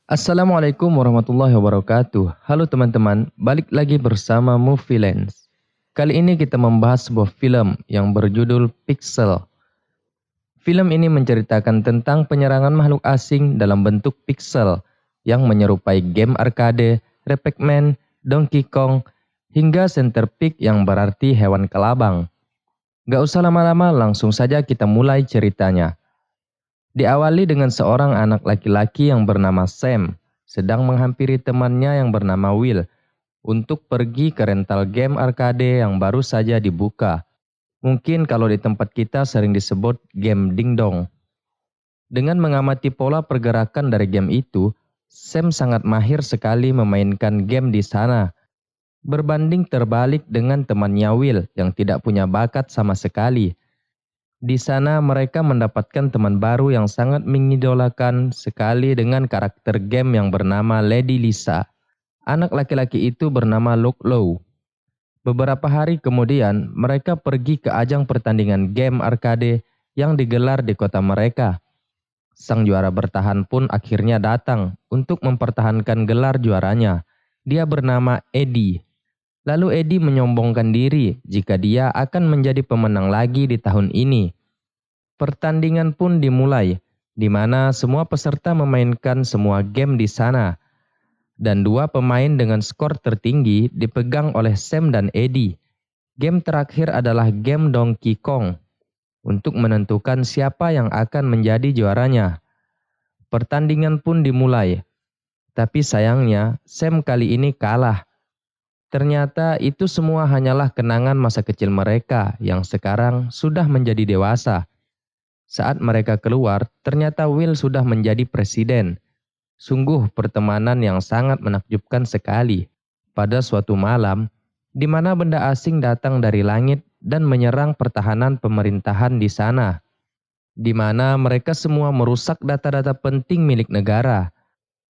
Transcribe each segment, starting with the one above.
Assalamualaikum warahmatullahi wabarakatuh. Halo teman-teman, balik lagi bersama Movie Lens. Kali ini kita membahas sebuah film yang berjudul Pixel. Film ini menceritakan tentang penyerangan makhluk asing dalam bentuk pixel yang menyerupai game arcade, Pac-Man, Donkey Kong, hingga Centipede yang berarti hewan kelabang. Gak usah lama-lama, langsung saja kita mulai ceritanya. Diawali dengan seorang anak laki-laki yang bernama Sam, sedang menghampiri temannya yang bernama Will untuk pergi ke rental game arcade yang baru saja dibuka. Mungkin kalau di tempat kita sering disebut game dingdong. Dengan mengamati pola pergerakan dari game itu, Sam sangat mahir sekali memainkan game di sana. Berbanding terbalik dengan temannya Will yang tidak punya bakat sama sekali. Di sana mereka mendapatkan teman baru yang sangat mengidolakan sekali dengan karakter game yang bernama Lady Lisa. Anak laki-laki itu bernama Luke Low. Beberapa hari kemudian mereka pergi ke ajang pertandingan game arcade yang digelar di kota mereka. Sang juara bertahan pun akhirnya datang untuk mempertahankan gelar juaranya. Dia bernama Eddie. Lalu Eddie menyombongkan diri jika dia akan menjadi pemenang lagi di tahun ini. Pertandingan pun dimulai, di mana semua peserta memainkan semua game di sana. Dan dua pemain dengan skor tertinggi dipegang oleh Sam dan Eddie. Game terakhir adalah game Donkey Kong, untuk menentukan siapa yang akan menjadi juaranya. Pertandingan pun dimulai, tapi sayangnya Sam kali ini kalah. Ternyata itu semua hanyalah kenangan masa kecil mereka yang sekarang sudah menjadi dewasa. Saat mereka keluar, ternyata Will sudah menjadi presiden. Sungguh pertemanan yang sangat menakjubkan sekali. Pada suatu malam, di mana benda asing datang dari langit dan menyerang pertahanan pemerintahan di sana. Di mana mereka semua merusak data-data penting milik negara.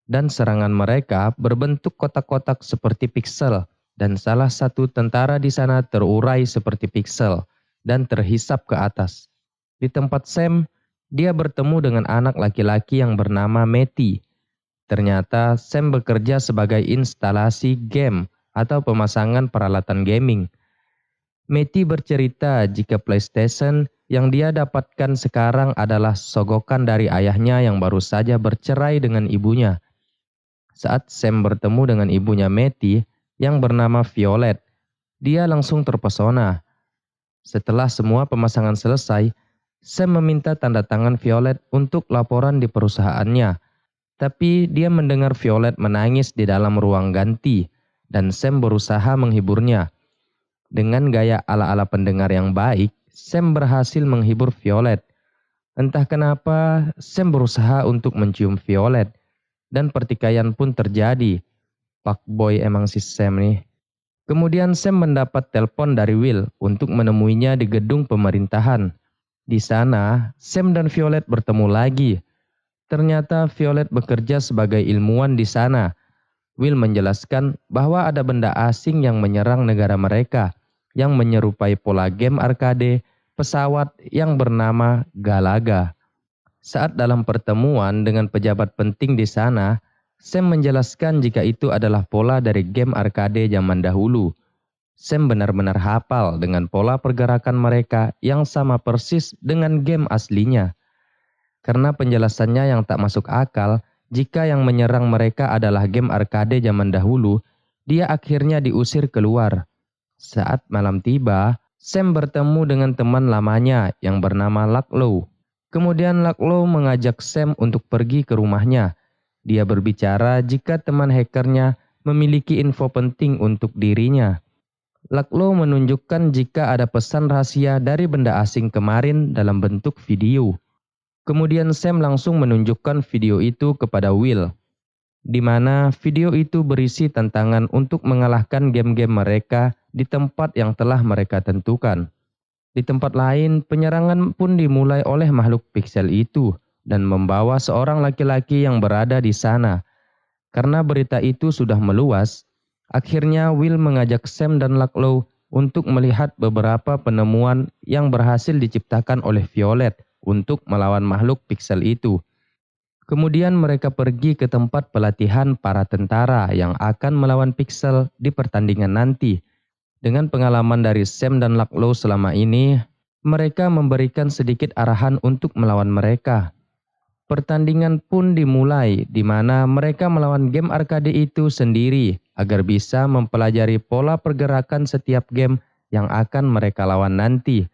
Dan serangan mereka berbentuk kotak-kotak seperti pixel. Dan salah satu tentara di sana terurai seperti pixel dan terhisap ke atas. Di tempat Sam, dia bertemu dengan anak laki-laki yang bernama Matty. Ternyata Sam bekerja sebagai instalasi game atau pemasangan peralatan gaming. Matty bercerita jika PlayStation yang dia dapatkan sekarang adalah sogokan dari ayahnya yang baru saja bercerai dengan ibunya. Saat Sam bertemu dengan ibunya Matty yang bernama Violet, dia langsung terpesona. Setelah semua pemasangan selesai, Sam meminta tanda tangan Violet untuk laporan di perusahaannya. Tapi dia mendengar Violet menangis di dalam ruang ganti dan Sam berusaha menghiburnya. Dengan gaya ala-ala pendengar yang baik, Sam berhasil menghibur Violet. Entah kenapa, Sam berusaha untuk mencium Violet dan pertikaian pun terjadi. Fuckboy emang si Sam nih. Kemudian Sam mendapat telepon dari Will untuk menemuinya di gedung pemerintahan. Di sana, Sam dan Violet bertemu lagi. Ternyata Violet bekerja sebagai ilmuwan di sana. Will menjelaskan bahwa ada benda asing yang menyerang negara mereka, yang menyerupai pola game arcade pesawat yang bernama Galaga. Saat dalam pertemuan dengan pejabat penting di sana, Sam menjelaskan jika itu adalah pola dari game arcade zaman dahulu. Sam benar-benar hafal dengan pola pergerakan mereka yang sama persis dengan game aslinya. Karena penjelasannya yang tak masuk akal, jika yang menyerang mereka adalah game arcade zaman dahulu, dia akhirnya diusir keluar. Saat malam tiba, Sam bertemu dengan teman lamanya yang bernama Lucklow. Kemudian Lucklow mengajak Sam untuk pergi ke rumahnya. Dia berbicara jika teman hackernya memiliki info penting untuk dirinya. Lucklow menunjukkan jika ada pesan rahasia dari benda asing kemarin dalam bentuk video. Kemudian Sam langsung menunjukkan video itu kepada Will, di mana video itu berisi tantangan untuk mengalahkan game-game mereka di tempat yang telah mereka tentukan. Di tempat lain, penyerangan pun dimulai oleh makhluk pixel itu dan membawa seorang laki-laki yang berada di sana. Karena berita itu sudah meluas, akhirnya Will mengajak Sam dan Lucklow untuk melihat beberapa penemuan yang berhasil diciptakan oleh Violet untuk melawan makhluk pixel itu. Kemudian mereka pergi ke tempat pelatihan para tentara yang akan melawan Pixel di pertandingan nanti. Dengan pengalaman dari Sam dan Lucklow selama ini, mereka memberikan sedikit arahan untuk melawan mereka. Pertandingan pun dimulai di mana mereka melawan game arcade itu sendiri agar bisa mempelajari pola pergerakan setiap game yang akan mereka lawan nanti.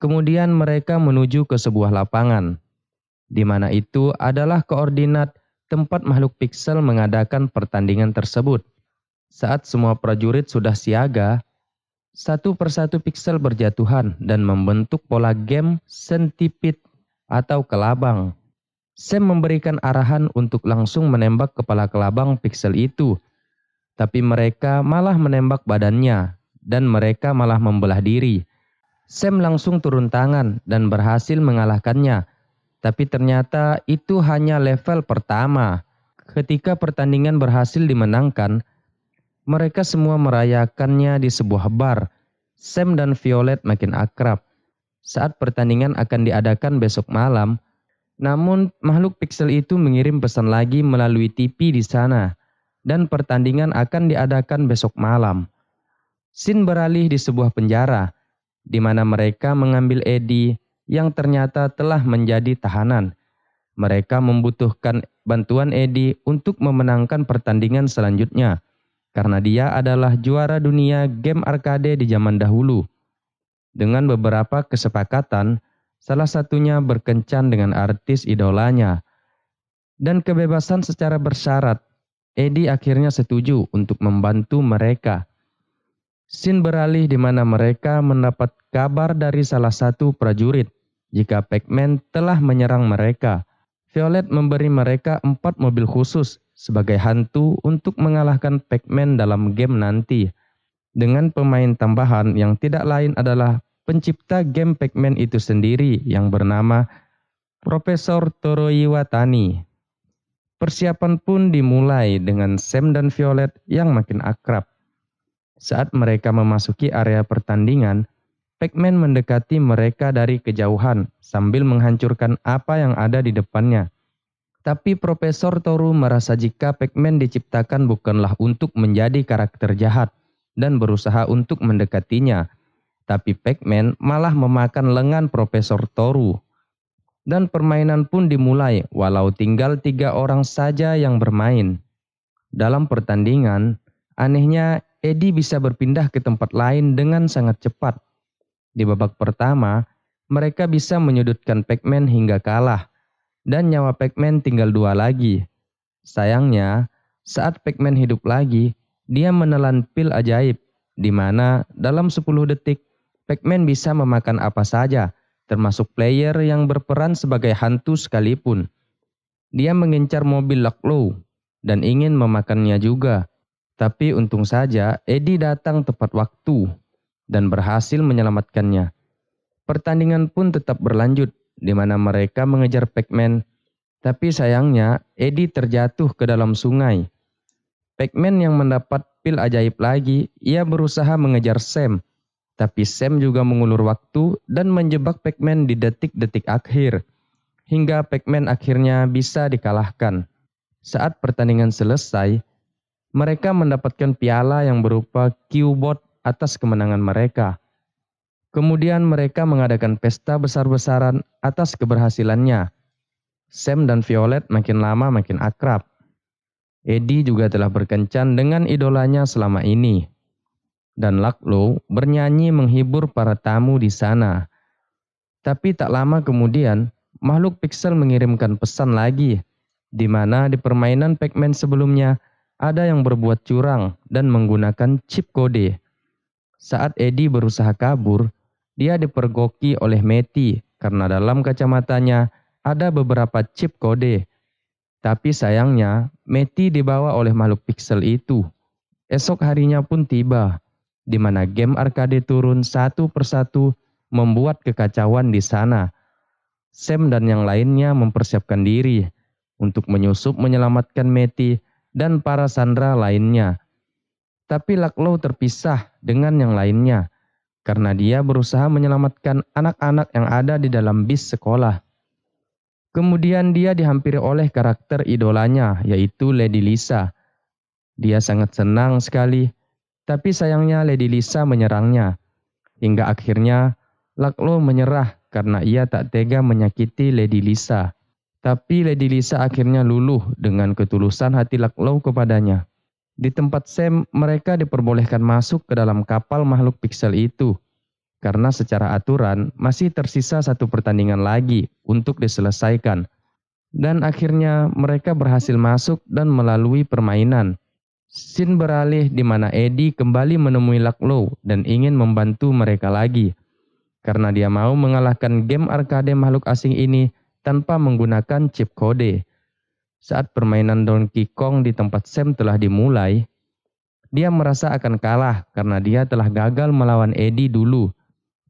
Kemudian mereka menuju ke sebuah lapangan, di mana itu adalah koordinat tempat makhluk Pixel mengadakan pertandingan tersebut. Saat semua prajurit sudah siaga, satu persatu Pixel berjatuhan dan membentuk pola game sentipede atau kelabang. Sam memberikan arahan untuk langsung menembak kepala kelabang Pixel itu, tapi mereka malah menembak badannya dan mereka malah membelah diri. Sam langsung turun tangan dan berhasil mengalahkannya, tapi ternyata itu hanya level pertama. Ketika pertandingan berhasil dimenangkan, mereka semua merayakannya di sebuah bar. Sam dan Violet makin akrab. Saat pertandingan akan diadakan besok malam, namun makhluk Pixel itu mengirim pesan lagi melalui TV di sana, dan pertandingan akan diadakan besok malam. Scene beralih di sebuah penjara, di mana mereka mengambil Eddie yang ternyata telah menjadi tahanan. Mereka membutuhkan bantuan Eddie untuk memenangkan pertandingan selanjutnya, karena dia adalah juara dunia game arcade di zaman dahulu. Dengan beberapa kesepakatan, salah satunya berkencan dengan artis idolanya. Dan kebebasan secara bersyarat, Eddie akhirnya setuju untuk membantu mereka. Scene beralih di mana mereka mendapat kabar dari salah satu prajurit jika Pac-Man telah menyerang mereka. Violet memberi mereka 4 mobil khusus sebagai hantu untuk mengalahkan Pac-Man dalam game nanti. Dengan pemain tambahan yang tidak lain adalah pencipta game Pac-Man itu sendiri yang bernama Profesor Toru Iwatani. Persiapan pun dimulai dengan Sam dan Violet yang makin akrab. Saat mereka memasuki area pertandingan, Pac-Man mendekati mereka dari kejauhan sambil menghancurkan apa yang ada di depannya. Tapi Profesor Toru merasa jika Pac-Man diciptakan bukanlah untuk menjadi karakter jahat dan berusaha untuk mendekatinya. Tapi Pac-Man malah memakan lengan Profesor Toru. Dan permainan pun dimulai walau tinggal 3 orang saja yang bermain. Dalam pertandingan, anehnya Eddie bisa berpindah ke tempat lain dengan sangat cepat. Di babak pertama, mereka bisa menyudutkan Pac-Man hingga kalah. Dan nyawa Pac-Man tinggal 2 lagi. Sayangnya, saat Pac-Man hidup lagi, dia menelan pil ajaib, di mana dalam 10 detik, Pac-Man bisa memakan apa saja, termasuk player yang berperan sebagai hantu sekalipun. Dia mengincar mobil Lucklow dan ingin memakannya juga. Tapi untung saja Eddie datang tepat waktu dan berhasil menyelamatkannya. Pertandingan pun tetap berlanjut di mana mereka mengejar Pac-Man. Tapi sayangnya Eddie terjatuh ke dalam sungai. Pac-Man yang mendapat pil ajaib lagi, ia berusaha mengejar Sam. Tapi Sam juga mengulur waktu dan menjebak Pac-Man di detik-detik akhir. Hingga Pac-Man akhirnya bisa dikalahkan. Saat pertandingan selesai, mereka mendapatkan piala yang berupa Q-Bot atas kemenangan mereka. Kemudian mereka mengadakan pesta besar-besaran atas keberhasilannya. Sam dan Violet makin lama makin akrab. Eddie juga telah berkencan dengan idolanya selama ini. Dan Lucklow bernyanyi menghibur para tamu di sana. Tapi tak lama kemudian, makhluk Pixel mengirimkan pesan lagi, di mana di permainan Pac-Man sebelumnya ada yang berbuat curang dan menggunakan chip kode. Saat Eddie berusaha kabur, dia dipergoki oleh Matty karena dalam kacamatanya ada beberapa chip kode. Tapi sayangnya, Matty dibawa oleh makhluk Pixel itu. Esok harinya pun tiba, di mana game arcade turun satu persatu membuat kekacauan di sana. Sam dan yang lainnya mempersiapkan diri untuk menyusup menyelamatkan Matty dan para sandera lainnya. Tapi Lucklow terpisah dengan yang lainnya karena dia berusaha menyelamatkan anak-anak yang ada di dalam bis sekolah. Kemudian dia dihampiri oleh karakter idolanya, yaitu Lady Lisa. Dia sangat senang sekali, tapi sayangnya Lady Lisa menyerangnya. Hingga akhirnya Lucklow menyerah karena ia tak tega menyakiti Lady Lisa. Tapi Lady Lisa akhirnya luluh dengan ketulusan hati Lucklow kepadanya. Di tempat Sam, mereka diperbolehkan masuk ke dalam kapal makhluk piksel itu. Karena secara aturan masih tersisa satu pertandingan lagi untuk diselesaikan. Dan akhirnya mereka berhasil masuk dan melalui permainan. Scene beralih di mana Eddie kembali menemui Lucklow dan ingin membantu mereka lagi. Karena dia mau mengalahkan game arcade makhluk asing ini tanpa menggunakan chip kode. Saat permainan Donkey Kong di tempat Sam telah dimulai, dia merasa akan kalah karena dia telah gagal melawan Eddie dulu.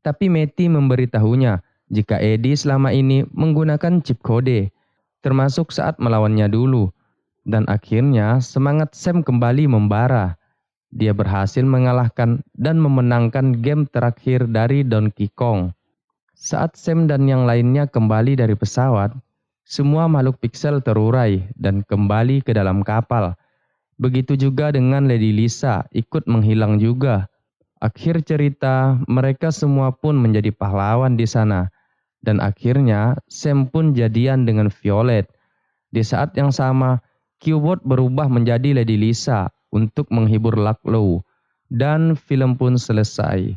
Tapi Matty memberitahunya jika Eddie selama ini menggunakan chip kode, termasuk saat melawannya dulu. Dan akhirnya semangat Sam kembali membara. Dia berhasil mengalahkan dan memenangkan game terakhir dari Donkey Kong. Saat Sam dan yang lainnya kembali dari pesawat, semua makhluk piksel terurai dan kembali ke dalam kapal. Begitu juga dengan Lady Lisa ikut menghilang juga. Akhir cerita, mereka semua pun menjadi pahlawan di sana. Dan akhirnya, Sam pun jadian dengan Violet. Di saat yang sama, Q-Bot berubah menjadi Lady Lisa untuk menghibur Lucklow. Dan film pun selesai.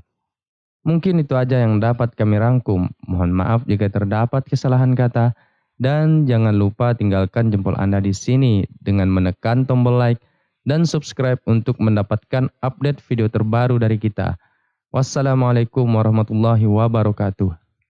Mungkin itu aja yang dapat kami rangkum. Mohon maaf jika terdapat kesalahan kata. Dan jangan lupa tinggalkan jempol Anda di sini dengan menekan tombol like dan subscribe untuk mendapatkan update video terbaru dari kita. Wassalamualaikum warahmatullahi wabarakatuh.